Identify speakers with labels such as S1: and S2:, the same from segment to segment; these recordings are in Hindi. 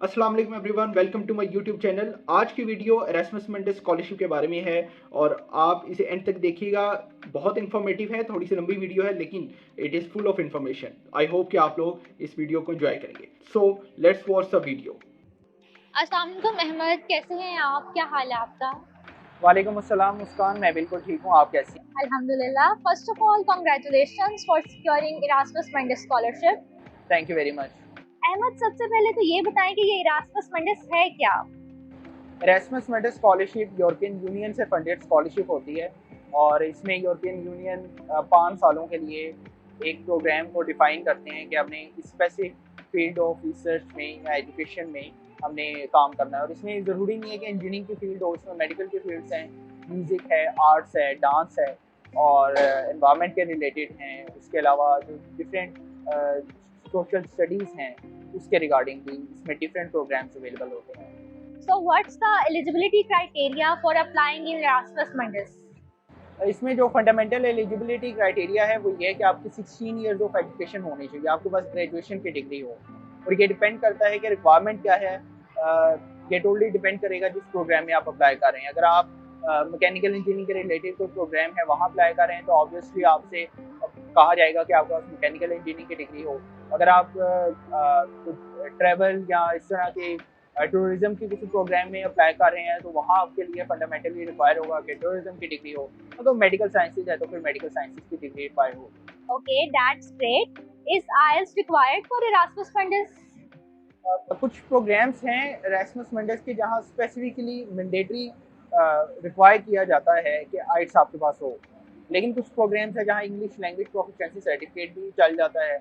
S1: अस्सलाम वालेकुम everyone, welcome to my YouTube channel. आज की वीडियो एरास्मस मंडस स्कॉलरशिप के बारे में है और आप इसे एंड तक देखिएगा। बहुत इन्फॉर्मेटिव है, थोड़ी सी लंबी वीडियो है लेकिन it is full of information. I hope कि आप लोग इस वीडियो को एंजॉय करेंगे। So let's watch the video.
S2: अस्सलाम वालेकुम अहमद, कैसे हैं आप? क्या हाल है आपका?
S3: वालेकुम अस्सलाम मुस्कान, मैं बिल्कुल ठीक हूँ। आप कैसी हैं?
S2: अल्हम्दुलिल्लाह। First of all congratulations for securing Erasmus Mundus scholarship.
S3: Thank you very much.
S2: Ahmed, सबसे पहले तो ये बताएं कि ये इरास्मस मंडस है क्या?
S3: एरास्मस मंडस स्कॉलरशिप यूरोपियन यूनियन से फंडेड स्कॉलरशिप होती है और इसमें यूरोपियन यूनियन 5 सालों के लिए एक प्रोग्राम को डिफाइन करते हैं कि हमने स्पेसिफिक फील्ड ऑफ रिसर्च में या एजुकेशन में हमने काम करना है। और इसमें ज़रूरी नहीं है कि इंजीनियरिंग की फील्ड हो, इसमें मेडिकल की फील्ड्स हैं, म्यूज़िक है, आर्ट्स है, डांस है और एनवायरनमेंट के रिलेटेड हैं। उसके अलावा जो डिफरेंट सोशल स्टडीज़ हैं उसके रिगार्डिंग भी इसमें डिफरेंट प्रोग्राम्स अवेलेबल होते हैं।
S2: So what's the eligibility criteria for applying in Erasmus Mundus?
S3: इसमें जो फंडामेंटल एलिजिबिलिटी क्राइटेरिया है वो ये है कि आपकी 16 इयर्स ऑफ एजुकेशन होनी चाहिए, आपके पास ग्रेजुएशन की डिग्री हो। और ये डिपेंड करता है कि रिक्वायरमेंट क्या है। ये टोटली डिपेंड करेगा जिस प्रोग्राम में आप अप्लाई कर रहे हैं। अगर आप मैकेनिकल इंजीनियरिंग के रिलेटेड कोई प्रोग्राम है वहाँ अप्लाई कर रहे हैं तो ऑब्वियसली आपसे कहा जाएगा कि आपके पास मैकेनिकल इंजीनियरिंग की डिग्री हो। अगर आप ट्रैवल या इस तरह के टूरिज्म की किसी प्रोग्राम में अप्लाई कर रहे हैं तो वहाँ आपके लिए फंडामेंटली रिक्वायर होगा कि टूरिज्म की डिग्री हो। अगर मेडिकल साइंसेज है तो फिर मेडिकल साइंसेज की डिग्री रिक्वायर हो।
S2: Okay, that's great. Is IELTS required for Erasmus Mundus?
S3: कुछ प्रोग्राम्स हैं एरास्मस मंडस के जहाँ स्पेसिफिकली मैंडेटरी रिक्वायर किया जाता है कि आइट्स आपके पास हो, लेकिन कुछ प्रोग्राम्स हैं जहाँ इंग्लिश लैंग्वेज प्रोफिशिएंसी सर्टिफिकेट भी चल जाता है।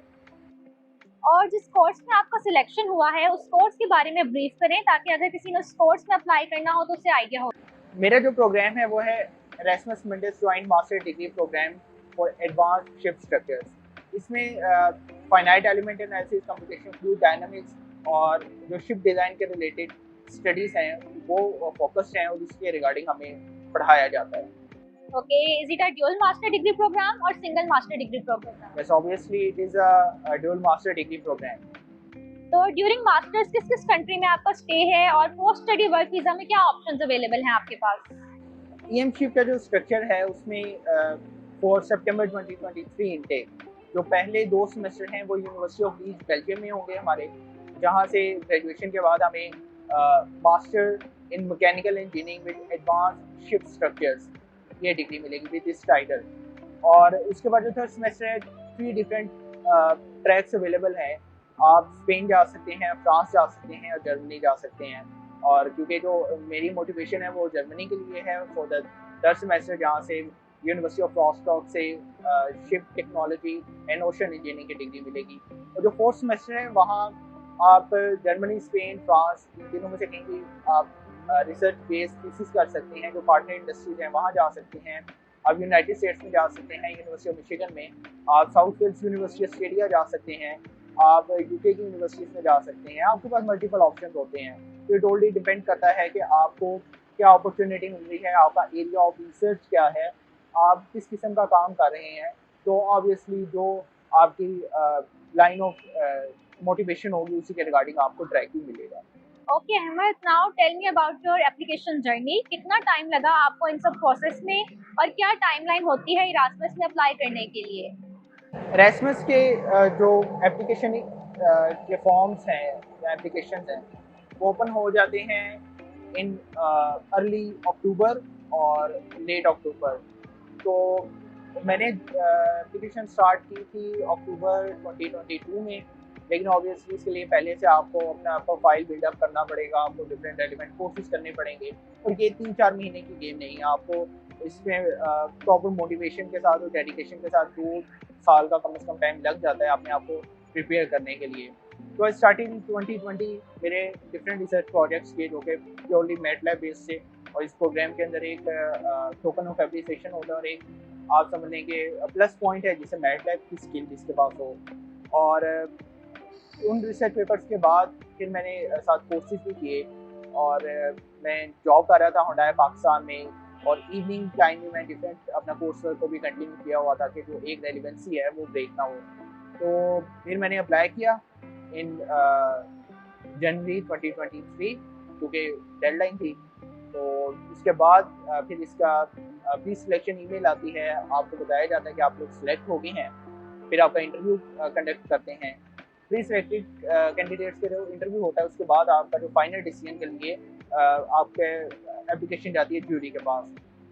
S2: और जिस कोर्स में आपका सिलेक्शन हुआ है उस कोर्स के बारे में ब्रीफ करें ताकि अगर किसी ने उस कोर्स में अप्लाई करना हो तो उसे आइडिया हो।
S3: मेरा जो प्रोग्राम है वो है Erasmus Mundus joint master degree program for advanced ship structures. इसमें finite element analysis, computation fluid dynamics और जो शिप डिज़ाइन के रिलेटेड स्टडीज़ हैं वो फोकस्ड हैं और इसके रिगार्डिंग हमें पढ़ाया जाता है।
S2: Okay, is it a dual master degree program or single master degree program?
S3: Yes, obviously it is a dual master degree program.
S2: तो ड्यूरिंग मास्टर्स किस किस कंट्री में आपका स्टे है और पोस्ट स्टडी वर्क वीजा में क्या ऑप्शंस अवेलेबल हैं आपके पास?
S3: EM-शिप का जो स्ट्रक्चर है उसमें 4 सितंबर 2023 इनटेक जो पहले 2 सेमेस्टर हैं वो यूनिवर्सिटी ऑफ लीड्स बेल्जियम में होंगे हमारे, जहाँ से ग्रेजुएशन के बाद हमें master in mechanical engineering with advanced ship structures ये डिग्री मिलेगी विद दिस टाइटल। और उसके बाद जो 3rd सेमेस्टर है 3 डिफरेंट ट्रैक्स अवेलेबल हैं। आप स्पेन जा सकते हैं, फ्रांस जा सकते हैं और जर्मनी जा सकते हैं। और क्योंकि जो मेरी मोटिवेशन है वो जर्मनी के लिए है फॉर द 3rd सेमेस्टर, जहाँ से यूनिवर्सिटी ऑफ रॉस्टॉक से ship technology and ocean engineering की डिग्री मिलेगी। और जो 4th सेमेस्टर है वहाँ आप जर्मनी, स्पेन, फ्रांस इन तीनों में से कहीं भी आप रिसर्च बेस्ड थीसिस कर सकते हैं। जो पार्टनर इंडस्ट्रीज हैं वहाँ जा सकते हैं। आप यूनाइटेड स्टेट्स में जा सकते हैं, यूनिवर्सिटी ऑफ मिशिगन में। आप साउथ वेल्स यूनिवर्सिटी ऑस्ट्रेलिया जा सकते हैं। आप यूके की यूनिवर्सिटीज़ में जा सकते हैं। आपके पास मल्टीपल ऑप्शन होते हैं। तो ये टोटली डिपेंड करता है कि आपको क्या अपॉर्चुनिटी मिल रही है, आपका एरिया ऑफ रिसर्च क्या है, आप किस किस्म का काम कर रहे हैं। तो ऑब्वियसली जो आपकी लाइन ऑफ मोटिवेशन होगी उसी के रिगार्डिंग आपको ट्रैक भी मिलेगा।
S2: Okay Ahmad, now tell me about your application journey. कितना टाइम लगा आपको इन सब प्रोसेस में और क्या टाइमलाइन होती है इरास्मस में अप्लाई करने के लिए?
S3: एरास्मस के जो एप्लीकेशन के फॉर्म्स हैं या एप्लीकेशन हैं वो ओपन हो जाते हैं इन अर्ली अक्टूबर और लेट अक्टूबर। तो मैंने एप्लीकेशन स्टार्ट की थी अक्टूबर 2022 में, लेकिन ऑब्वियसली इसके लिए पहले से आपको अपना प्रोफाइल बिल्डअप करना पड़ेगा, आपको डिफरेंट एलिमेंट कोर्सेज करने पड़ेंगे। और ये 3-4 महीने की गेम नहीं है। आपको इसमें प्रॉपर मोटिवेशन के साथ और डेडिकेशन के साथ 2 साल का कम से कम टाइम लग जाता है अपने आप को प्रिपेयर करने के लिए। तो स्टार्टिंग 2020 मेरे डिफरेंट रिसर्च प्रोजेक्ट्स के जो कि प्योरली मैटलैब बेस्ड थे। और इस प्रोग्राम के अंदर एक टोकन ऑफ एप्रिसिएशन होता है और एक आप समझ लें कि प्लस पॉइंट है जिससे मैटलैब की स्किल जिसके पास हो। और उन रिसर्च पेपर्स के बाद फिर मैंने 7 कोर्सेज भी किए और मैं जॉब कर रहा था हुंडई पाकिस्तान में और इवनिंग टाइम में मैं डिफरेंट अपना कोर्स वर्क को भी कंटिन्यू किया हुआ था कि जो एक रेलिवेंसी है वो ब्रेक ना हो। तो फिर मैंने अप्लाई किया इन जनवरी 2023 क्योंकि डेडलाइन थी। तो उसके बाद फिर इसका प्री सिलेक्शन ईमेल आती है, आपको बताया जाता है कि आप लोग सिलेक्ट हो गए हैं। फिर आपका इंटरव्यू कंडक्ट करते हैं। प्री सिलेक्टेड कैंडिडेट्स के जो इंटरव्यू होता है उसके बाद आपका जो फाइनल डिसीजन के लिए आपके एप्लीकेशन जाती है ज्यूरी के पास।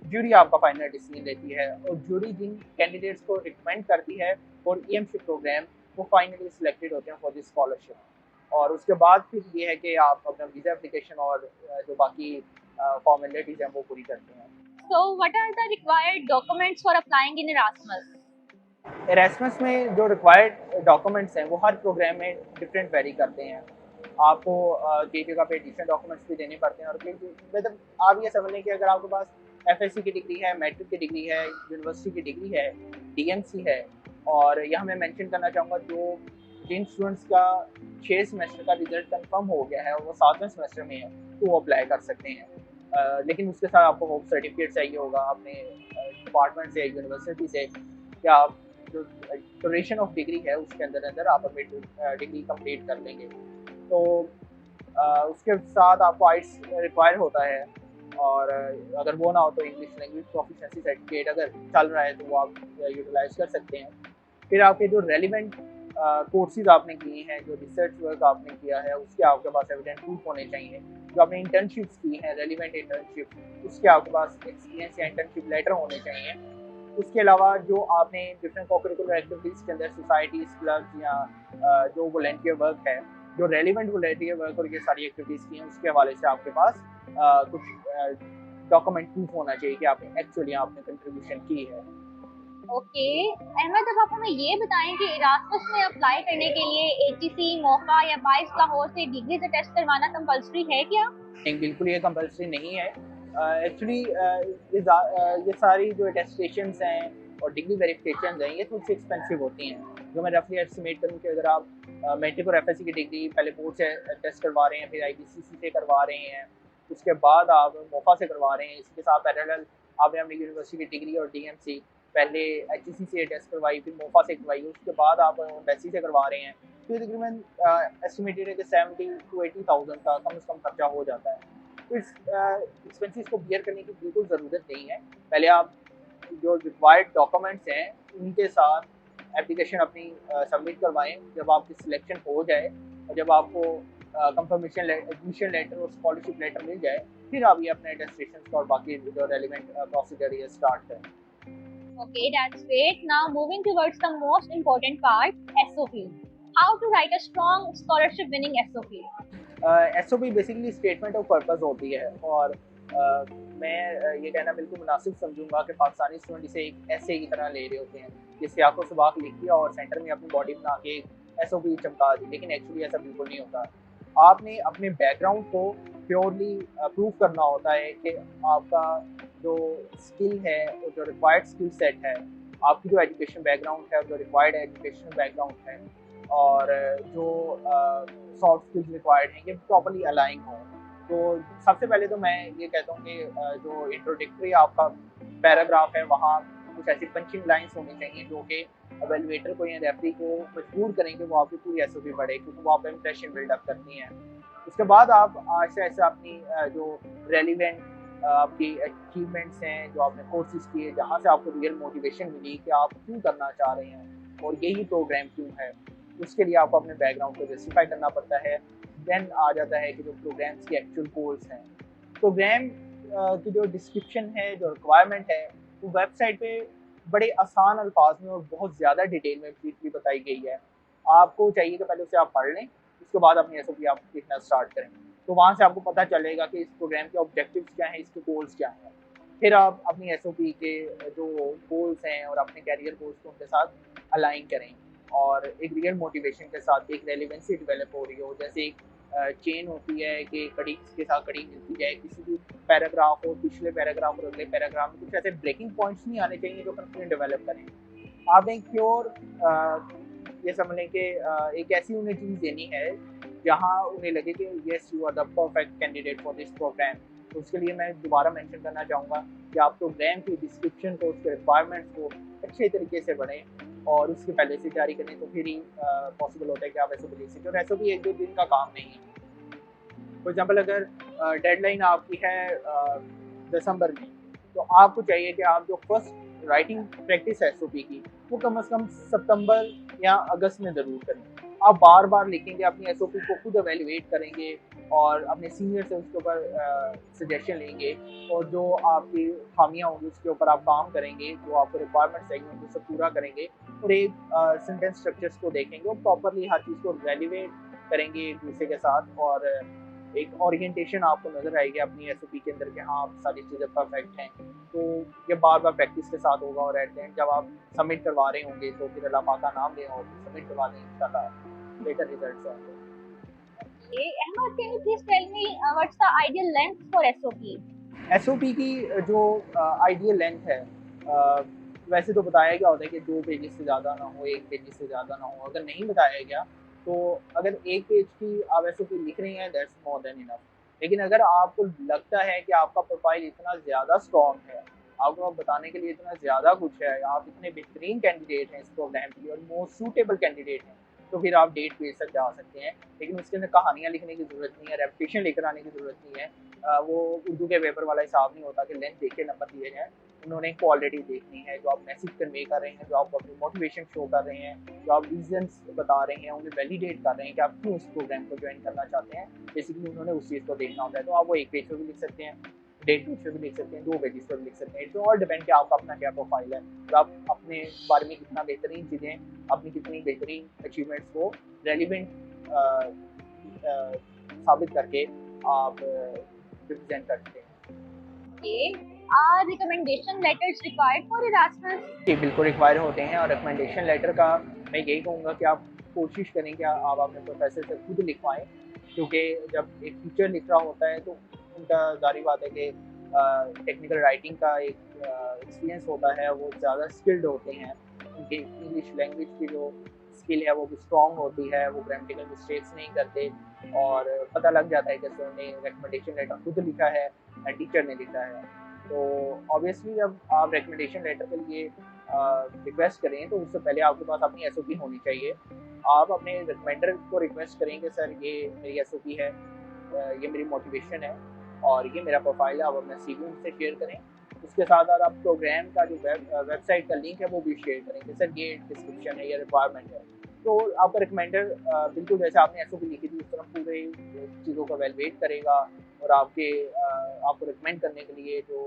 S3: ज्यूरी आपका फाइनल डिसीजन लेती है और ज्यूरी जिन कैंडिडेट्स को रिकमेंड करती है फॉर ईएमशिप प्रोग्राम वो फाइनली सिलेक्टेड होते हैं फॉर दिस स्कॉलरशिप। और उसके बाद फिर ये है कि आप अपना वीज़ा एप्लीकेशन और जो बाकी फॉर्मेलिटीज़ हैं वो पूरी करते हैं।
S2: So, what are the required documents for applying in Erasmus?
S3: Erasmus में जो रिक्वायर्ड डॉक्यूमेंट्स हैं वो हर प्रोग्राम में डिफरेंट वेरी करते हैं। आपको कई जगह पे एडिशनल डॉक्यूमेंट्स भी देने पड़ते हैं और मतलब आप ये समझ लें कि अगर आपके पास एफएससी की डिग्री है, मैट्रिक की डिग्री है, यूनिवर्सिटी की डिग्री है, डीएमसी है, और यहाँ मैं मेंशन करना चाहूँगा जिन स्टूडेंट्स का 6 सेमेस्टर का रिजल्ट कंफर्म हो गया है और वो 7वें सेमेस्टर में है तो वो अप्लाई कर सकते हैं। लेकिन उसके साथ आपको होप सर्टिफिकेट चाहिए होगा अपने डिपार्टमेंट से, यूनिवर्सिटी से, या आप जो ड्यूरेशन ऑफ डिग्री है उसके अंदर आप अपनी डिग्री कंप्लीट कर लेंगे। तो उसके साथ आपको आइट्स रिक्वायर होता है, और अगर वो ना हो तो इंग्लिश लैंग्वेज प्रोफिशिएंसी सर्टिफिकेट अगर चल रहा है तो वो आप यूटिलाइज कर सकते हैं। फिर आपके जो रेलिवेंट कोर्सेज आपने किए हैं, जो रिसर्च वर्क आपने किया है, उसके आपके पास एविडेंट प्रूफ होने चाहिए। जो आपने इंटर्नशिप्स की हैं, रेलिवेंट इंटर्नशिप, उसके आपके पास एक्सपीरियंस या इंटर्नशिप लेटर होने चाहिए। उसके अलावा जो आपने डिफरेंट को-करिकुलर एक्टिविटीज़ के अंदर सोसाइटीज़, क्लब्स या जो वॉलंटियर वर्क है, जो रेलिवेंट वॉलंटियर वर्क और ये सारी एक्टिविटीज़ की हैं, उसके हवाले से आपके पास कुछ डॉक्यूमेंट प्रूफ होना चाहिए कि आपने एक्चुअली आपने कंट्रीब्यूशन की है।
S2: ओके अहमद, अब आप हमें ये बताएं कि इरास्मस में अप्लाई करने के लिए एचईसी, मोका या बाइस लाहौर से डिग्री से टेस्ट करवाना कंपलसरी है क्या?
S3: नहीं, बिल्कुल ये कंपलसरी नहीं है। एक्चुअली ये सारी जो अटेस्टेशंस हैं और डिग्री वेरिफिकेशन हैं ये थोड़ी सी एक्सपेंसिव होती हैं। जो मैं रफली एस्टिमेट करूँ कि अगर आप मैट्रिक और एफएससी की डिग्री पहले बोर्ड से टेस्ट करवा रहे हैं, फिर आईबीसीसी से करवा रहे हैं, उसके बाद आप मोफा से करवा रहे हैं, इसके साथ पैरेलल आपने अपनी यूनिवर्सिटी की डिग्री और डीएमसी पहले एचईसी से टेस्ट करवाई, फिर मोफा से करवाई, उसके बाद आप एम्बेसी से करवा रहे हैं, तो तकरीबन एस्टिमेटेड है कि 70 to 80,000 का कम से कम खर्चा हो जाता है। तो इस एक्सपेंसेस को बियर करने की बिल्कुल ज़रूरत नहीं है। पहले आप जो रिक्वायर्ड डॉक्यूमेंट्स हैं उनके साथ एप्लीकेशन अपनी सबमिट करवाएं। जब आपकी सिलेक्शन हो जाए और जब आपको कंफर्मेशन एडमिशन लेटर और स्कॉलरशिप लेटर मिल जाए, फिर आप ये अपने अटेस्टेशन और बाकी जो रेलिवेंट प्रोसीजर ये स्टार्ट करें।
S2: Okay, that's great. Now moving towards the most important part, SOP. How to write a strong scholarship winning SOP?
S3: SOP basically statement of purpose होती है, और मैं ये कहना बिल्कुल मुनासिब समझूंगा कि पाकिस्तानी स्टूडेंट इसे एक ऐसे की तरह ले रहे होते हैं, जिससे आपको सुबह लिख दिया और सेंटर में अपनी बॉडी बना के SOP चमका दी, लेकिन एक्चुअली ऐसा बिल्कुल नहीं होता। आपने अपने बैकग्राउंड को प्योरली प्रूव करना होता है कि आपका जो स्किल है और जो रिक्वायर्ड स्किल सेट है, आपकी जो एजुकेशन बैकग्राउंड है और जो रिक्वायर्ड एजुकेशन बैकग्राउंड है और जो सॉफ्ट स्किल्स रिक्वायर्ड हैं ये प्रॉपर्ली अलाइन हो। तो सबसे पहले तो मैं ये कहता हूँ कि जो इंट्रोडक्टरी आपका पैराग्राफ है वहाँ कुछ ऐसी पंचिंग लाइंस होनी चाहिए जो कि एवेलुएटर को या रेफरी को मजबूर करेंगे वो आपकी पूरी एसओपी पढ़े, क्योंकि वो आपका इंप्रेशन बिल्डअप करती हैं। उसके बाद आप ऐसे ऐसे अपनी जो रेलिवेंट आपकी अचीवमेंट्स हैं, जो आपने कोर्सेज किए, जहाँ से आपको रियल मोटिवेशन मिली कि आप क्यों करना चाह रहे हैं और यही प्रोग्राम क्यों है, उसके लिए आपको अपने बैकग्राउंड को जस्टिफाई करना पड़ता है। देन आ जाता है कि जो प्रोग्राम्स के एक्चुअल गोल्स हैं, प्रोग्राम की जो डिस्क्रिप्शन है, जो रिक्वायरमेंट है, वो वेबसाइट पे बड़े आसान अल्फाज में और बहुत ज़्यादा डिटेल में ब्रीफली बताई गई है। आपको चाहिए कि पहले उसे आप पढ़ लें, उसके बाद अपनी एसओपी आप लिखना स्टार्ट करें, तो वहाँ से आपको पता चलेगा कि इस प्रोग्राम के ऑब्जेक्टिव्स क्या हैं, इसके गोल्स क्या हैं। फिर आप अपनी एसओपी के जो गोल्स हैं और अपने कैरियर गोल्स को उनके साथ अलाइन करें और एक रियल मोटिवेशन के साथ एक रेलिवेंसी डेवलप हो रही हो। जैसे एक चेन होती है कि कड़ी के साथ कड़ी मिलती जाए, किसी भी पैराग्राफ हो, पिछले पैराग्राफ और अगले पैराग्राफ में कुछ ऐसे ब्रेकिंग पॉइंट्स नहीं आने चाहिए जो कंफ्यूजन डेवलप करें। आपने एक प्योर ये समझ लें कि एक ऐसी उन्हें चीज़ देनी है जहाँ उन्हें लगे कि yes you are the perfect candidate for this program. तो उसके लिए मैं दोबारा मेंशन करना चाहूँगा कि कि आप प्रोग्राम की डिस्क्रिप्शन को, उसके रिक्वायरमेंट्स को अच्छे तरीके से पढ़ें और उसके पहले से तैयारी करें, तो फिर ही पॉसिबल होता है कि आप SOP लिख सकें। और SOP एक दो दिन का काम नहीं है। फॉर एग्जाम्पल, अगर डेडलाइन आपकी है दिसंबर में, तो आपको चाहिए कि आप जो फर्स्ट राइटिंग प्रैक्टिस है SOP की, वो कम से कम सितंबर या अगस्त में ज़रूर करें। आप बार बार लिखेंगे, अपनी SOP को खुद एवेल्युएट करेंगे और अपने सीनियर से उसके ऊपर सजेशन लेंगे, और जो आपकी खामियां होंगी उसके ऊपर आप काम करेंगे, जो आपको रिक्वायरमेंट्स चाहिए होंगी उसे पूरा करेंगे, और एक सेंटेंस स्ट्रक्चर्स को देखेंगे और प्रॉपरली हर चीज़ को एवेल्युएट करेंगे एक दूसरे के साथ, और एक ओरिएंटेशन आपको नजर आएगी अपनी SOP के अंदर कि हाँ आप सारी चीज़ें परफेक्ट हैं। तो ये बार बार प्रैक्टिस के साथ होगा, और एट द एंड जब आप सबमिट करवा रहे होंगे तो फिर अल्लाह पाक का नाम लें और सबमिट करवा दें, इंशाल्लाह बेटर रिजल्ट्स आएंगे।
S2: Okay, Ahmed, can you please tell me what's the ideal length for SOP?
S3: SOP की जो आइडियल लेंथ है, वैसे तो बताया गया होता है कि 2 पेजेस से ज़्यादा ना हो, 1 पेजेस से ज़्यादा ना हो। अगर नहीं बताया गया तो अगर 1 पेज की आप SOP लिख रहे हैं, दैट्स मोर देन इनफ। लेकिन अगर आपको लगता है कि आपका प्रोफाइल इतना ज़्यादा स्ट्रॉन्ग है, आपको बताने के लिए इतना ज़्यादा कुछ है, आप इतने बेहतरीन कैंडिडेट हैं इस प्रोग्राम के लिए और मोस्ट सूटेबल कैंडिडेट हैं, तो फिर आप डेट पेज तक जा सकते हैं। लेकिन उसके अंदर कहानियाँ लिखने की ज़रूरत नहीं है, रेपुटेशन लेकर आने की ज़रूरत नहीं है। वो उर्दू के पेपर वाला हिसाब नहीं होता कि लेंथ देख के नंबर दिए जाएँ। उन्होंने क्वालिटी देखनी है, जो आप मैसेज कन्वे कर रहे हैं, जो आप अपनी मोटिवेशन शो कर रहे हैं, जो आप रीजंस बता रहे हैं, उन्हें वैलिडेट कर रहे हैं कि आप क्यों इस प्रोग्राम को ज्वाइन करना चाहते हैं। बेसिकली उन्होंने उस चीज़ को देखना होता है। तो आप वो 1 पेज पे भी लिख सकते हैं, 1.5 पेज पे भी लिख सकते हैं, 2 पेजेस पे भी लिख सकते हैं। इट्स ऑल डिपेंड कि आपका अपना क्या प्रोफाइल है और आप अपने बारे में कितना बेहतरीन चीज़ें, अपनी कितनी बेहतरीन अचीवमेंट्स को रेलिवेंट साबित करके आप रिप्रेजेंट करते हैं।
S2: Okay, are recommendation letters required for Erasmus?
S3: जी, बिल्कुल रिक्वायर होते हैं, और रिकमेंडेशन लेटर का मैं यही कहूँगा कि आप कोशिश करें कि आप अपने प्रोफेसर से खुद लिखवाएँ, क्योंकि जब एक टीचर लिख रहा होता है तो उनका ज़ाहिर बात है कि टेक्निकल राइटिंग का एक एक्सपीरियंस होता है, वो ज़्यादा स्किल्ड होते हैं। उनकी इंग्लिश लैंग्वेज की जो स्किल है वो भी स्ट्रॉन्ग होती है, वो ग्रामेटिकल मिस्टेक्स नहीं करते, और पता लग जाता है कि सर ने रिकमेंडेशन लेटर खुद लिखा है या टीचर ने लिखा है। तो ऑब्वियसली जब आप रिकमेंडेशन लेटर के लिए रिक्वेस्ट करें, तो उससे पहले आपके पास अपनी SOP होनी चाहिए। आप अपने रिकमेंडर को रिक्वेस्ट करें कि सर ये मेरी SOP है, ये मेरी मोटिवेशन है और ये मेरा प्रोफाइल है, आप अपना CV उनसे शेयर करें। उसके साथ आप प्रोग्राम का जो वेबसाइट का लिंक है वो भी शेयर करें कि सर ये डिस्क्रिप्शन है, ये रिक्वायरमेंट है। तो आपका रिकमेंडर बिल्कुल जैसे आपने SOP लिखी थी उस तरह पूरे चीज़ों को वैलिडेट करेगा, और आपको रिकमेंड करने के लिए जो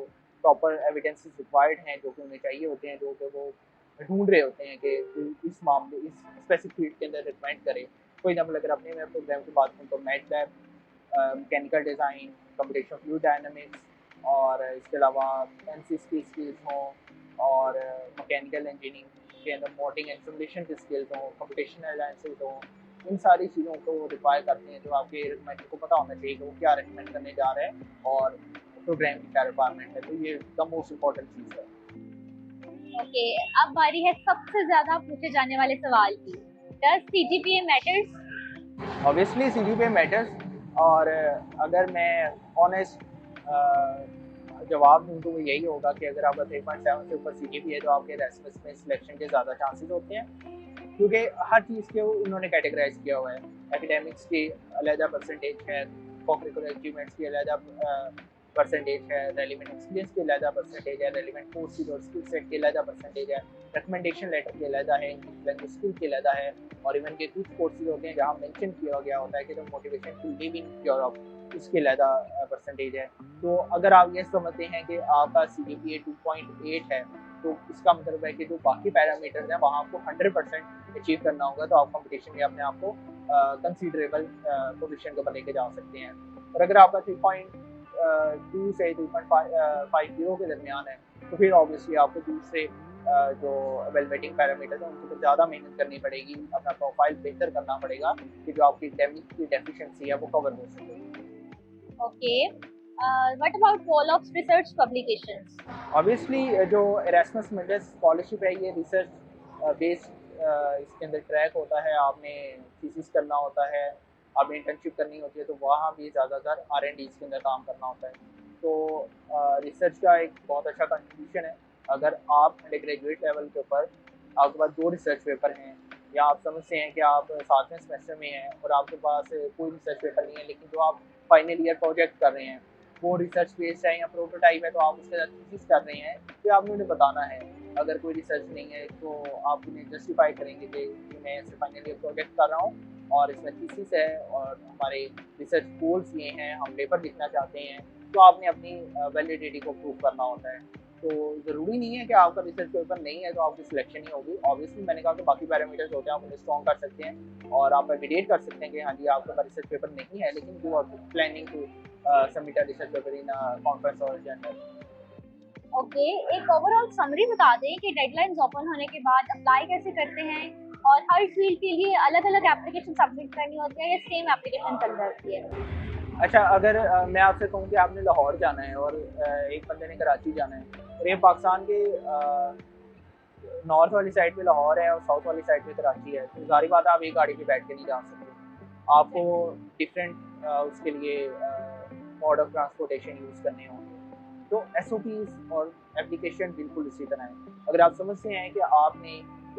S3: प्रॉपर एविडेंसेस रिक्वायर्ड हैं, जो कि उन्हें चाहिए होते हैं, जो कि वो ढूंढ रहे होते हैं कि इस मामले, इस स्पेसिफिक फील्ड के अंदर रिकमेंड करें। फॉर एग्जाम्पल, अगर अपने मैं प्रोग्राम की बात करूँ तो MATLAB, mechanical design, computational fluid dynamics, और इसके अलावा एनसीएस की स्किल्स हों, और मैकेनिकल इंजीनियरिंग के अंदर मॉडलिंग एंड सिमुलेशन की स्किल्स हों, कंप्यूटेशनल एनालिसिस हों, इन सारी चीज़ों को रिक्वायर करते हैं, जो आपके रिकमेंडर को पता होना चाहिए कि वो क्या रिकमेंड करने जा रहे हैं और प्रोग्राम की क्या रिक्वायरमेंट है। तो ये द मोस्ट इम्पोर्टेंट चीज़ है।
S2: Okay, अब बारी है सबसे ज्यादा पूछे जाने वाले सवाल की। Does CGPA matters?
S3: Obviously CGPA matters, और अगर मैं ऑनेस्ट जवाब दूँ तो वो यही होगा कि अगर आपका 3.7 से ऊपर CGPA है तो आपके एरास्मस में सिलेक्शन के ज़्यादा चांसेस होते हैं, क्योंकि हर चीज़ के उन्होंने कैटेगराइज किया हुआ है। एकेडमिक्स की अलग परसेंटेज है, को-करिकुलर अचीवमेंट्स की अलग परसेंटेज है, रेलिवेंट एक्सपीरियंस की अलग परसेंटेज है, रेलिवेंट कोर्सेज और स्किल सेट की अलग परसेंटेज है, रिकमेंडेशन लेटर की अलग है, इंग्लिश लैंग्वेज स्किल की अलग है, और इवन के कुछ कोर्सेज होते हैं जहाँ मेंशन किया गया होता है कि जो motivation to live in Europe, उसके अलग परसेंटेज है। तो अगर आप ये समझते हैं कि आपका CGPA 2.8 है, तो इसका मतलब है कि जो बाकी पैरामीटर्स हैं वहाँ आपको 100% अचीव करना होगा, तो आप कंपटीशन में अपने आप को कंसीडरेबल पोजीशन के ऊपर लेके जा सकते हैं। और अगर आपका 3.2 से 3.50 के दरमियान है, तो फिर ऑब्वियसली आपको दूसरे जो एवेलुएटिंग पैरामीटर्स हैं उनके ऊपर ज़्यादा मेहनत करनी पड़ेगी, अपना प्रोफाइल बेहतर करना पड़ेगा कि जो आपकी एकेडमिक की डेफिशिएंसी है वो कवर हो सके।
S2: Okay. What about Wolof research publications?
S3: Obviously जो एरास्मस मिडल स्कॉलरशिप है ये रिसर्च बेस्ड इसके अंदर ट्रैक होता है। आपने थीसिस करना होता है, आपने इंटर्नशिप करनी होती है, तो वहाँ भी ज़्यादातर R&D के अंदर काम करना होता है। तो रिसर्च का एक बहुत अच्छा कंट्रीब्यूशन है। अगर आप अंडर ग्रेजुएट लेवल के ऊपर आपके पास 2 रिसर्च पेपर हैं, या आप समझते हैं कि आप 7वें सेमेस्टर में हैं और आपके पास कोई रिसर्च पेपर नहीं है, लेकिन जो आप फाइनल ईयर प्रोजेक्ट कर रहे हैं वो रिसर्च बेस्ड है या प्रोटोटाइप है, तो आप उसके साथ थीसिस कर रहे हैं, तो आपने उन्हें बताना है। अगर कोई रिसर्च नहीं है तो आप उन्हें जस्टिफाई करेंगे कि मैं ऐसे फाइनल ईयर प्रोजेक्ट कर रहा हूँ और इसमें थीसिस है और हमारे रिसर्च गोल्स ये हैं, हम पेपर लिखना चाहते हैं। तो आपने अपनी वैलिडिटी को प्रूव करना होता है। तो ज़रूरी नहीं है कि आपका रिसर्च पेपर नहीं है तो आपकी सिलेक्शन ही होगी। ऑब्वियसली मैंने कहा कि बाकी पैरामीटर्स होते हैं, आप उन्हें स्ट्रॉन्ग कर सकते हैं और आप एविडेट कर सकते हैं कि हाँ जी आपके पास रिसर्च पेपर नहीं है, लेकिन you are planning to submit a research paper in a conference और जर्नल।
S2: ओके, एक ओवरऑल समरी बता दें कि डेडलाइंस ओपन होने के बाद अप्लाई कैसे करते हैं और हर फील्ड के लिए अलग-अलग एप्लीकेशन सबमिट करनी होती है या सेम एप्लीकेशन चल जाती है?
S3: अच्छा, अगर मैं आपसे कहूँ कि आपने लाहौर जाना है और एक बंदे ने कराची जाना है, और ये पाकिस्तान के नॉर्थ वाली साइड पे लाहौर है और साउथ वाली साइड पे कराची है, तो ज़ाहिर बात है आप एक गाड़ी पे बैठ के नहीं जा सकते। आपको डिफरेंट उसके लिए मोड ऑफ ट्रांसपोर्टेशन यूज़ करने होंगे। तो एसओपीज़ और एप्लीकेशन बिल्कुल इसी तरह है। अगर आप समझते हैं कि आपने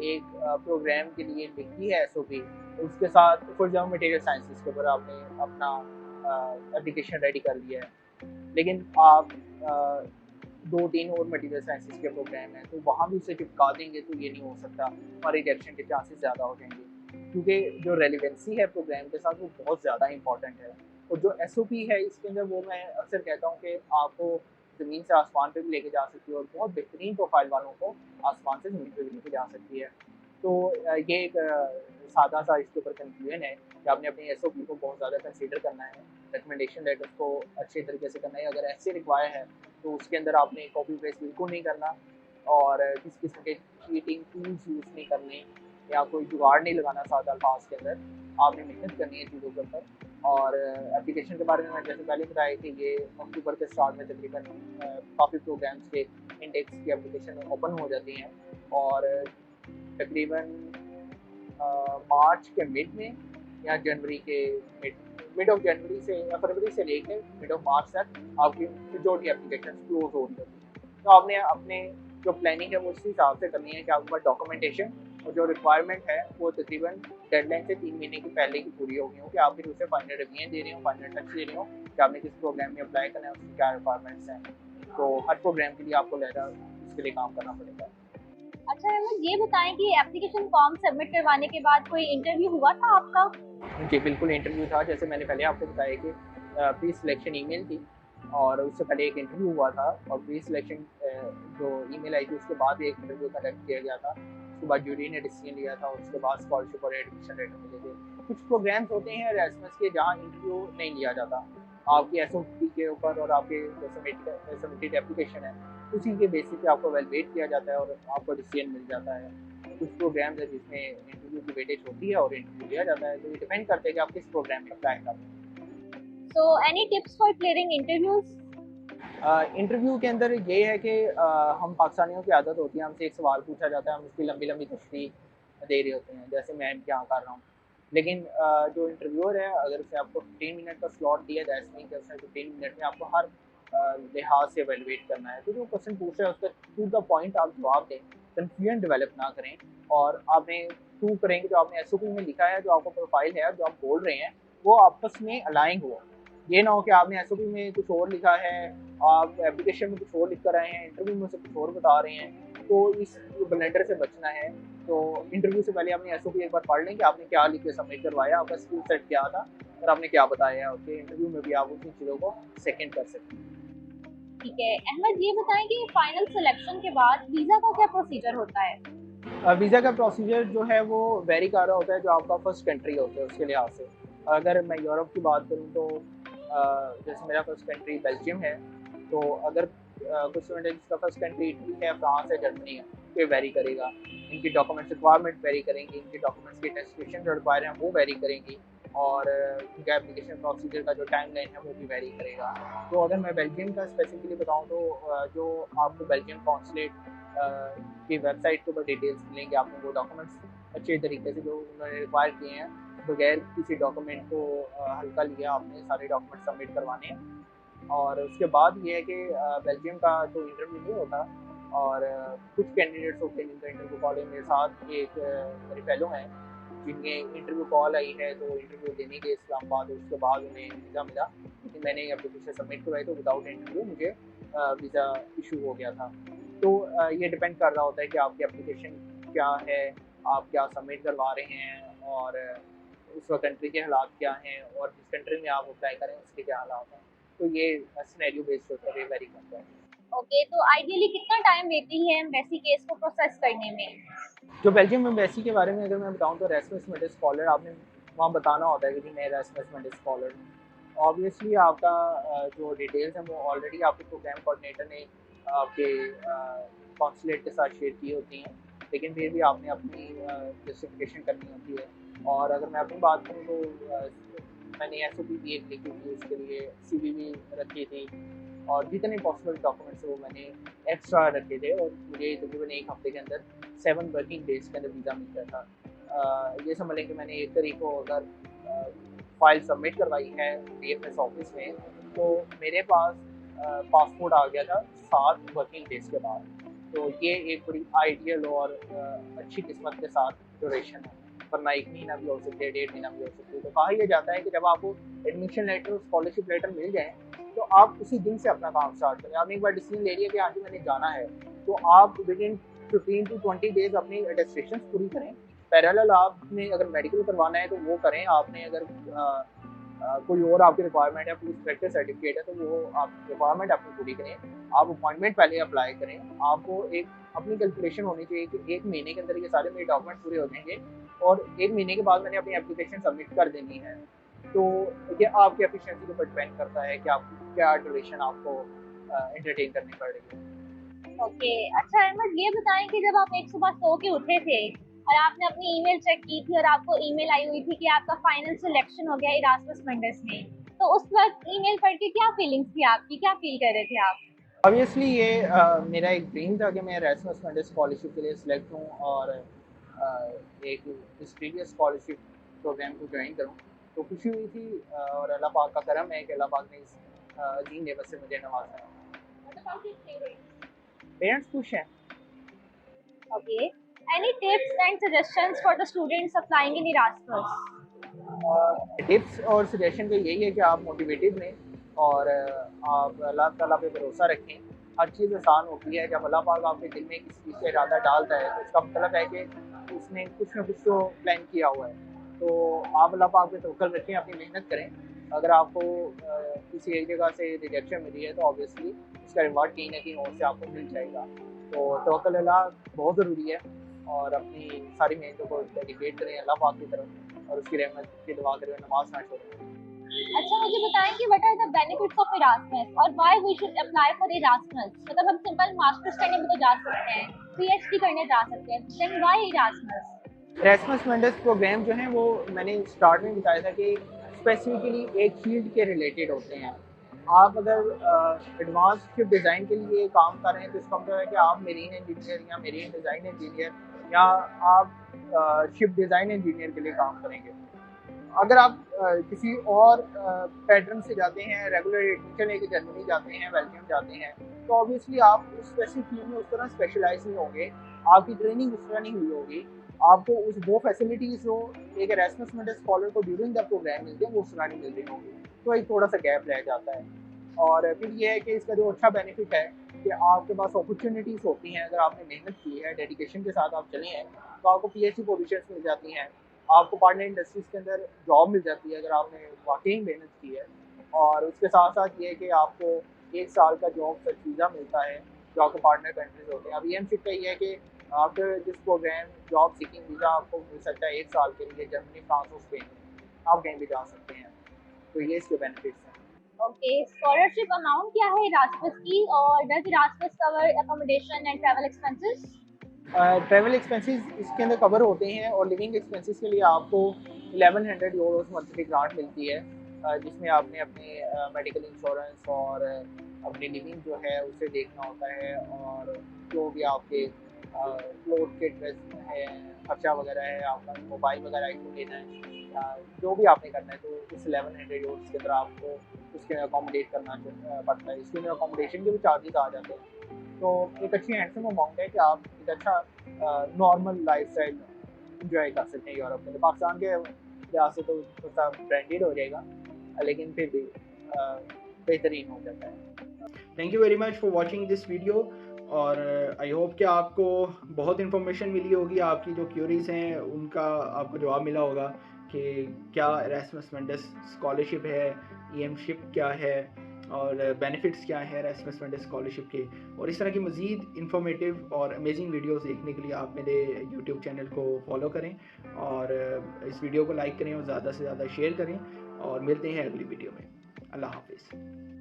S3: एक प्रोग्राम के लिए लिखी है एसओपी, तो उसके साथ फॉर एग्जाम्पल मटेरियल साइंसेस के ऊपर आपने अपना एप्लीकेशन रेडी कर लिया है, लेकिन आप 2-3 और मटेरियल साइंसेस के प्रोग्राम हैं, तो वहाँ भी उसे चिपका देंगे तो ये नहीं हो सकता, हमारे रिजेक्शन के चांसेस ज़्यादा हो जाएंगे, क्योंकि जो रेलिवेंसी है प्रोग्राम के साथ वो बहुत ज़्यादा इंपॉर्टेंट है। और जो एसओपी है इसके अंदर, वो मैं अक्सर कहता हूँ कि आपको ज़मीन से आसमान पे भी लेके जा सकती है और बहुत बेहतरीन प्रोफाइल वालों को आसमान से ज़मीन पे भी लेके जा सकती है। तो ये एक सादा सा इसके ऊपर कंक्लूजन है कि आपने अपनी एसओपी को बहुत ज़्यादा कंसीडर करना है, रिकमेंडेशन लेटर्स को अच्छे तरीके से करना है। अगर ऐसे रिक्वायर है तो उसके अंदर आपने कॉपी पेस्ट बिल्कुल नहीं करना और किसी किस्म के चीटिंग टूल्स यूज़ नहीं करने या कोई जुगाड़ नहीं लगाना सादा अल्फाज के अंदर। आपने मेहनत करनी है चीज़ों के ऊपर। और एप्लीकेशन के बारे में मैं जैसे पहले बताया कि ये अक्टूबर के स्टार्ट में तकरीबन काफ़ी प्रोग्राम्स के इंडेक्स की एप्लीकेशन ओपन हो जाती हैं और तकरीबन मार्च के मिड में या जनवरी के मिड ऑफ जनवरी से या फरवरी से लेकर मिड ऑफ मार्च तक आपकी मेजॉरिटी एप्लीकेशन क्लोज हो रही होती है। तो आपने अपने जो प्लानिंग है वो इस हिसाब से करनी है कि आपके पास डॉक्यूमेंटेशन और जो रिक्वायरमेंट है वो तकरीबन डेडलाइन से 3 महीने की पहले की पूरी हो गई हो, कि आप फिर उसे फाइनल रिव्यू दे रहे हो, फाइनल टच दे रहे हो कि आपने किस प्रोग्राम में अप्लाई करना है, उसकी क्या रिक्वायरमेंट्स हैं। तो हर प्रोग्राम के लिए आपको लहरा इसके लिए काम करना पड़ेगा।
S2: अच्छा अहमद, ये बताएं कि एप्लीकेशन फॉर्म सबमिट करवाने के बाद कोई इंटरव्यू हुआ था आपका?
S3: जी बिल्कुल इंटरव्यू था। जैसे मैंने पहले आपको बताया कि प्री सिलेक्शन ईमेल थी और उससे पहले एक इंटरव्यू हुआ था और प्री सिलेक्शन जो ईमेल आई थी उसके बाद एक इंटरव्यू कंडक्ट किया गया था। उसके बाद जूरी ने डिसीजन लिया था और उसके बाद स्कॉलरशिप और एडमिशन लेटर मिले थे। कुछ प्रोग्राम्स होते हैं एरास्मस के जहाँ इंटरव्यू नहीं लिया जाता, आपकी एसओपी के ऊपर और आपके जो सबमिटेड एप्लीकेशन है उसी के बेसिस पे आपको वैलिडेट किया जाता है और आपको डिसीजन मिल जाता है। कुछ प्रोग्राम्स है जिसमें इंटरव्यू की वेटेज होती है और इंटरव्यू लिया जाता है, तो ये डिपेंड करता है कि आप किस प्रोग्राम में अप्लाई कर रहे हैं।
S2: So any tips for clearing interviews?
S3: Interview के अंदर ये है कि हम पाकिस्तानियों की आदत होती है, हमसे एक सवाल पूछा जाता है, हम उसकी लंबी लंबी तशरीह दे रहे होते हैं, जैसे मैं यहाँ कर रहा हूँ। लेकिन जो इंटरव्यूअर है अगर उसे आपको 15 मिनट का स्लॉट दिया जाए, इसमें कि उसने 15 मिनट में आपको हर लिहाज से एवेलुएट करना है, तो जो क्वेश्चन पूछ रहा है उसका टू द पॉइंट आप जवाब दें, कन्फ्यूजन डेवलप ना करें और आपने प्रूव करेंगे जो आपने एसओपी में लिखा है, जो आपका प्रोफाइल है, जो आप बोल रहे हैं वो आपस में अलाइन हो। ये ना हो कि आपने एसओपी में कुछ और लिखा है, आप एप्लीकेशन में कुछ और लिख कर आए हैं, इंटरव्यू में से कुछ और बता रहे हैं। तो इस ब्लेंडर से बचना है। तो इंटरव्यू से पहले अपनी एसओपी एक बार पढ़ लें कि आपने क्या लिख के सबमिट करवाया, आपका स्किल सेट क्या था और आपने क्या बताया है, उसके इंटरव्यू में भी आप उसी चीज़ों को सेकंड कर सकते हैं।
S2: ठीक है अहमद, ये बताएं कि फाइनल सिलेक्शन के बाद वीजा का क्या प्रोसीजर होता है?
S3: वीज़ा का प्रोसीजर जो है वो वेरी कर रहा होता है जो आपका फर्स्ट कंट्री होता है उसके लिहाज से। अगर मैं यूरोप की बात करूँ तो जैसे मेरा फर्स्ट कंट्री बेल्जियम है, तो अगर कुछ स्टूडेंट है जिसका फर्स्ट कंट्री इटली है, फ्रांस है, जर्मनी है, तो ये वेरी करेगा। इनकी डॉक्यूमेंट्स रिक्वायरमेंट वेरी करेंगी, इनके डॉक्यूमेंट्स की टेस्टिफिकेशन जो रिक्वायर हैं वो वेरी करेंगी और इनका एप्लीकेशन प्रोसीजर का जो टाइम लाइन है वो भी वेरी करेगा। तो अगर मैं बेल्जियम का स्पेसिफिकली बताऊँ तो जो आपको बेल्जियम कॉन्सुलेट की वेबसाइट के ऊपर डिटेल्स मिलेंगे, आपने वो डॉक्यूमेंट्स अच्छे तरीके से जो उन्होंने रिक्वायर किए हैं बगैर किसी डॉक्यूमेंट को हल्का लिया आपने सारे डॉक्यूमेंट सबमिट करवाने हैं। और उसके बाद ये है कि बेल्जियम का तो इंटरव्यू नहीं होता, और कुछ कैंडिडेट्स होते हैं जिनका इंटरव्यू कॉल है। मेरे साथ एक मेरे फेलो हैं जिनमें इंटरव्यू कॉल आई है, तो इंटरव्यू देने के इस्लामाबाद, उसके बाद उन्हें वीज़ा मिला, लेकिन मैंने एप्लीकेशन सबमिट करवाई तो विदाउट इंटरव्यू मुझे वीज़ा इशू हो गया था। तो ये डिपेंड कर रहा होता है कि आपकी एप्लीकेशन क्या है, आप क्या सबमिट करवा रहे हैं, और उस वक्त कंट्री के हालात क्या हैं, और जिस कंट्री में आप अप्लाई करें उसके क्या हालात हैं। तो ये सिनेरियो बेस्ड होता है, वेरी करता है।
S2: ओके, तो आइडियली कितना टाइम लेती है एम्बेसी केस को प्रोसेस करने में?
S3: जो बेल्जियम एम्बेसी के बारे में अगर मैं बताऊँ तो एरास्मस मटिस स्कॉलर, आपने वहाँ बताना होता है कि जी मैं एरास्मस मटिस स्कॉलर हूँ। ऑब्वियसली आपका जो डिटेल्स हैं वो ऑलरेडी आपके प्रोग्राम कोऑर्डिनेटर ने आपके कॉन्सुलेट के साथ शेयर की होती हैं, लेकिन फिर भी आपने अपनी जस्टिफिकेशन करनी होती है। और अगर मैं अपनी बात करूँ तो मैंने SOP भी एक लिखी थी, उसके लिए CV भी रखी थी, और जितने पॉसिबल डॉक्यूमेंट्स वो मैंने एक्स्ट्रा रखे थे, और मुझे तकरीबन 1 हफ्ते के अंदर 7 वर्किंग डेज के अंदर वीज़ा मिल गया था। ये समझ लें कि मैंने 1 तारीख को अगर फाइल सबमिट करवाई है DFS ऑफिस में, तो मेरे पास पासपोर्ट आ गया था 7 वर्किंग डेज के बाद। तो ये एक बड़ी आइडियल और अच्छी किस्मत के साथ ड्यूरेशन है, वरना 1 महीना भी हो सकती है, 1.5 महीना भी हो सकती है। तो कहा यह जाता है कि जब आपको एडमिशन लेटर और स्कॉलरशिप लेटर मिल जाए तो आप उसी दिन से अपना काम स्टार्ट करें। आपने एक बार डिसीजन ले लिया कि हाँ जी मैंने जाना है, तो आप विदिन 15 to 20 डेज अपनी अटेस्टेशन पूरी करें। पैरेलल आपने अगर मेडिकल करवाना है तो वो करें। आपने अगर कोई और आपकी रिक्वायरमेंट है, पुलिस इंस्पेक्टर सर्टिफिकेट है, तो वो आप रिक्वायरमेंट अपनी पूरी करें। आप अपॉइंटमेंट पहले अप्लाई करें। आपको एक अपनी कैलकुलेशन होनी चाहिए कि 1 महीने के अंदर ये सारे मेरे डॉक्यूमेंट पूरे हो जाएंगे, और 1 महीने के बाद मैंने अपनी एप्लीकेशन सबमिट कर देनी है। तो ये आपकी एफिशिएंसी के ऊपर डिपेंड करता है कि आप क्या ड्यूरेशन आपको एंटरटेन करनी पड़ रही है।
S2: ओके, अच्छा अहमद, ये बताएं कि जब आप एक सुबह सो के उठे थे और आपने अपनी ईमेल चेक की थी और आपको ईमेल आई हुई थी कि आपका फाइनल सिलेक्शन हो गया इरास्मस मंडस में, तो उस वक्त ईमेल पढ़ के क्या फीलिंग्स थी आपकी, क्या फील कर रहे थे आप?
S3: ऑब्वियसली ये मेरा एक ड्रीम था कि मैं एरास्मस मटिस स्कॉलरशिप के लिए सिलेक्ट हूँ, और एक प्रेस्टीजियस स्कॉलरशिप प्रोग्राम को ज्वाइन करूँ। तो खुशी हुई थी, और अल्लाह पाक का करम है कि अल्लाह पाक ने इस अजीम नेमत से मुझे नवाजा है। पेरेंट्स खुश हैं।
S2: Okay, any tips and suggestions for the students applying in Erasmus?
S3: Tips और सजेशन तो यही है कि आप मोटिवेटेड रहें, और आप अल्लाह ताला पे भरोसा रखें। हर चीज़ आसान होती है जब अल्लाह पाक आपके दिल में किसी चीज़ का इरादा डालता है, तो इसका मतलब है कि उसने कुछ ना कुछ तो प्लान किया हुआ है। तो आप अल्लाह पाक पे तवक्कल रखें, अपनी मेहनत करें। अगर आपको किसी एक जगह से रिजेक्शन मिली है तो ऑब्वियसली उसका रिवार्ड कहीं ना कहीं और से आपको मिल जाएगा। तो तवक्कल अल्लाह बहुत ज़रूरी है, और अपनी सारी मेहनतों को डेडिकेट करें अल्लाह पाक की तरफ, और उसकी रहमत की दुआ करें, नमाज ना छोड़ें।
S2: अच्छा, मुझे बताएं कि what are the benefits of Erasmus और why we should apply for Erasmus? मतलब हम सिंपल मास्टर्स करने भी तो जा सकते हैं, PhD करने जा सकते हैं, then why Erasmus?
S3: Erasmus Mundus program जो हैं वो मैंने स्टार्ट में बताया था कि स्पेसिफिकली एक फील्ड के रिलेटेड होते हैं। आप अगर एडवांस शिप डिज़ाइन के लिए काम कर रहे हैं तो इसका मतलब है कि आप मेरीन इंजीनियर या मेरीन डिज़ाइन इंजीनियर, या आप शिप डिज़ाइन इंजीनियर के लिए काम करेंगे। अगर आप किसी और पैटर्न से जाते हैं, रेगुलर एडमिशन लेके जर्मनी जाते हैं, बेल्जियम जाते हैं, तो ऑब्वियसली आप उस स्पेसिफिक फील्ड में उस तरह स्पेशलाइज नहीं होंगे, आपकी ट्रेनिंग उस तरह नहीं हुई होगी, आपको उस वो फैसिलिटीज़ जो एक एरास्मस मटिस स्कॉलर को ड्यूरिंग द प्रोग्राम मिलती है वो उस तरह नहीं मिल रही होंगी। तो एक थोड़ा सा गैप रह जाता है। और फिर ये है कि इसका जो अच्छा बेनिफिट है कि आपके पास अपॉर्चुनिटीज़ होती हैं। अगर आपने मेहनत की है, डेडिकेशन के साथ आप चले हैं, तो आपको PhD पोजीशंस मिल जाती हैं, आपको पार्टनर इंडस्ट्रीज के अंदर जॉब मिल जाती है अगर आपने वाकई मेहनत की है। और उसके साथ साथ ये है कि आपको 1 साल का जॉब सर्च वीज़ा मिलता है जो आपको पार्टनर कंट्रीज होते हैं। अब EM शिप का ये है कि after this program job seeking visa आपको मिल सकता है 1 साल के लिए जर्मनी, फ्रांस और स्पेन में। आप कहीं भी जा सकते हैं। तो ये इसके बेनिफिट्स हैं।
S2: ओके, स्कॉलरशिप अमाउंट क्या है इरास्मस की, और does Erasmus cover accommodation and travel expenses?
S3: Travel expenses इसके अंदर कवर होते हैं, और लिविंग एक्सपेंसेस के लिए आपको 1100 यूरोस मंथली ग्रांट मिलती है, जिसमें आपने अपने मेडिकल इंश्योरेंस और अपनी लिविंग जो है उसे देखना होता है, और जो भी आपके क्लोथ के ड्रेस है, खर्चा वगैरह है, आपका मोबाइल वगैरह आईफोन लेना है, या जो भी आपने करना है, तो इस 1100 यूरोस के अंदर आपको उसके अकोमोडेट करना पड़ता है। इसके अंदर अकोमोडेशन के भी चार्जेस आ जाते हैं। तो एक अच्छी हैंडसम अमाउंट है कि आप एक अच्छा नॉर्मल लाइफ स्टाइल इंजॉय कर सकते हैं यूरोप में। पाकिस्तान के लिहाज से तो थोड़ा ब्रांडेड हो जाएगा, लेकिन फिर भी बेहतरीन हो जाता है।
S1: Thank you very much for watching this video, और आई होप कि आपको बहुत इन्फॉर्मेशन मिली होगी, आपकी जो क्यूरीज हैं उनका आपको जवाब मिला होगा कि क्या एरास्मस मेंडिस स्कॉलरशिप है, ईएमशिप क्या है, और बेनिफिट्स क्या है एरास्मस मेंडिस स्कॉलरशिप के। और इस तरह की मज़ीद इन्फॉर्मेटिव और अमेजिंग वीडियोस देखने के लिए आप मेरे यूट्यूब चैनल को फॉलो करें, और इस वीडियो को लाइक करें और ज़्यादा से ज़्यादा शेयर करें, और मिलते हैं अगली वीडियो में। अल्लाह हाफिज़।